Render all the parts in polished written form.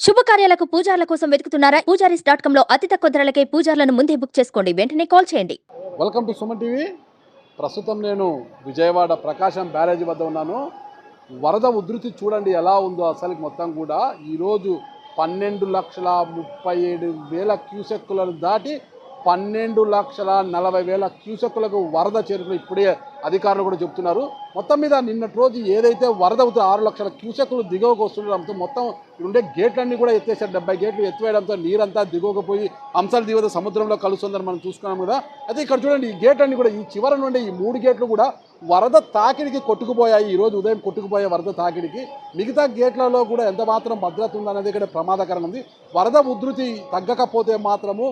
శుభకార్యాలకు పూజార్ల కోసం వెతుకుతున్నారా? పూజారీస్.com లో అతి తక్కువ ధరలకే పూజార్లను ముందే బుక్ చేసుకోండి. వెంటనే కాల్ చేయండి. Welcome to Suman TV. ప్రస్తుతం నేను విజయవాడ ప్రకాశం బ్యారేజ్ వద్ద ఉన్నాను. వరద ఉధృతి చూడండి ఎలా ఉందో. అసలు మొత్తం కూడా ఈరోజు 12,37,000 క్యూసెక్కులను దాటి 12,40,000 క్యూసెక్కులకు వరద చేరుకుని ఇప్పుడే అధికారులు కూడా చెప్తున్నారు. మొత్తం మీద నిన్నటి రోజు ఏదైతే వరద 6 లక్షల క్యూసెక్కులు దిగువకు వస్తుండడంతో మొత్తం ఉండే గేట్లన్నీ కూడా ఎత్తేసారు. 70 గేట్లు ఎత్తివేయడంతో నీరంతా దిగువకు పోయి అంశాల దిగువ సముద్రంలో కలుస్తుందని మనం చూసుకున్నాం కదా. అయితే ఇక్కడ చూడండి, ఈ గేట్లన్నీ కూడా ఈ చివర నుండి ఈ 3 గేట్లు కూడా వరద తాకిడికి కొట్టుకుపోయాయి. ఈరోజు ఉదయం కొట్టుకుపోయే వరద తాకిడికి మిగతా గేట్లలో కూడా ఎంత మాత్రం భద్రత ఉందనేది ఇక్కడ ప్రమాదకరంగా ఉంది. వరద ఉధృతి తగ్గకపోతే మాత్రము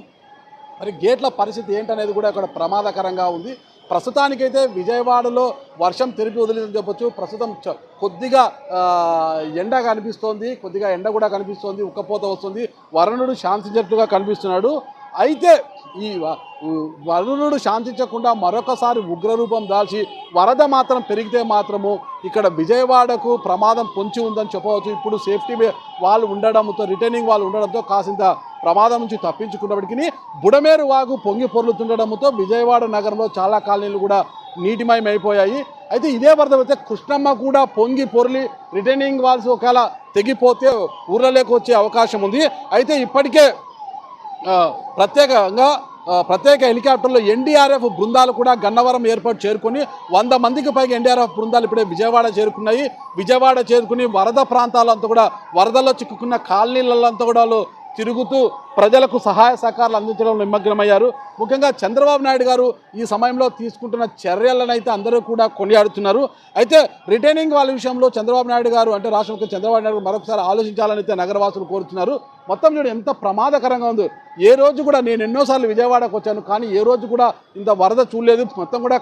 మరి గేట్ల పరిస్థితి ఏంటనేది కూడా ఇక్కడ ప్రమాదకరంగా ఉంది. ప్రస్తుతానికైతే విజయవాడలో వర్షం తెరిపి వదిలిందని చెప్పొచ్చు. ప్రస్తుతం కొద్దిగా ఎండ కనిపిస్తోంది, కొద్దిగా ఎండ కూడా కనిపిస్తోంది, ఉక్కపోత వస్తుంది, వరుణుడు శాంతించినట్టుగా కనిపిస్తున్నాడు. అయితే ఈ వరుణుడు శాంతించకుండా మరొకసారి ఉగ్రరూపం దాల్చి వరద మాత్రం పెరిగితే మాత్రము ఇక్కడ విజయవాడకు ప్రమాదం పొంచి ఉందని చెప్పవచ్చు. ఇప్పుడు సేఫ్టీ వాళ్ళు ఉండడంతో, రిటైనింగ్ వాళ్ళు ఉండడంతో కాసింత ప్రమాదం నుంచి తప్పించుకున్నప్పటికీ బుడమేరు వాగు పొంగి పొర్లుతుండడంతో విజయవాడ నగరంలో చాలా కాలనీలు కూడా నీటిమయం అయిపోయాయి. అయితే ఇదే వరద అయితే కృష్ణమ్మ కూడా పొంగి పొర్లి రిటైనింగ్ వాల్స్ ఒకవేళ తెగిపోతే ఊర్లలోకి వచ్చే అవకాశం ఉంది. అయితే ఇప్పటికే ప్రత్యేక హెలికాప్టర్లో ఎన్డీఆర్ఎఫ్ బృందాలు కూడా గన్నవరం ఎయిర్పోర్ట్ చేరుకొని 100 మందికి పైగా ఎన్డీఆర్ఎఫ్ బృందాలు ఇప్పుడే విజయవాడ చేరుకున్నాయి. విజయవాడ చేరుకుని వరద ప్రాంతాలంతా కూడా వరదల్లో చిక్కుకున్న కాలనీలంతా కూడా తిరుగుతూ ప్రజలకు సహాయ సహకారాలు అందించడంలో నిమగ్నమయ్యారు. ముఖ్యంగా చంద్రబాబు నాయుడు గారు ఈ సమయంలో తీసుకుంటున్న చర్యలను అయితే అందరూ కూడా కొనియాడుతున్నారు. అయితే రిటైనింగ్ వాళ్ళ విషయంలో చంద్రబాబు నాయుడు గారు అంటే రాష్ట్ర ముఖ్యమంత్రి చంద్రబాబు నాయుడు మరొకసారి ఆలోచించాలని అయితే నగరవాసులు కోరుతున్నారు. మొత్తం చూడండి ఎంత ప్రమాదకరంగా ఉంది. ఏ రోజు కూడా నేను ఎన్నోసార్లు విజయవాడకు వచ్చాను, కానీ ఏ రోజు కూడా ఇంత వరద చూడలేదు. మొత్తం కూడా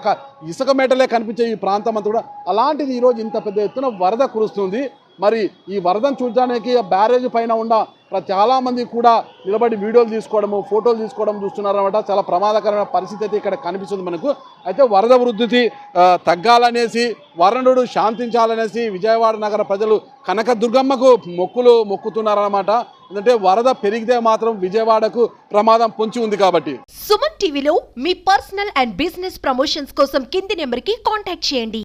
ఇసుక మేటలే కనిపించే ఈ ప్రాంతం అంతా కూడా, అలాంటిది ఈరోజు ఇంత పెద్ద ఎత్తున వరద కురుస్తుంది. మరి ఈ వరదను చూడడానికి బ్యారేజ్ పైన ఉన్న చాలామంది కూడా నిలబడి వీడియోలు తీసుకోవడము, ఫోటోలు తీసుకోవడం చూస్తున్నారన్నమాట. చాలా ప్రమాదకరమైన పరిస్థితి అయితే ఇక్కడ కనిపిస్తుంది మనకు. అయితే వరద ఉధృతి తగ్గాలనేసి, వరుణుడు శాంతించాలనేసి విజయవాడ నగర ప్రజలు కనకదుర్గమ్మకు మొక్కుతున్నారన్నమాట. ఎందుకంటే వరద పెరిగితే మాత్రం విజయవాడకు ప్రమాదం పొంచి ఉంది కాబట్టి. సుమన్ టీవీలో మీ పర్సనల్ అండ్ బిజినెస్ ప్రమోషన్స్ కోసం కింది నెంబర్కి కాంటాక్ట్ చేయండి.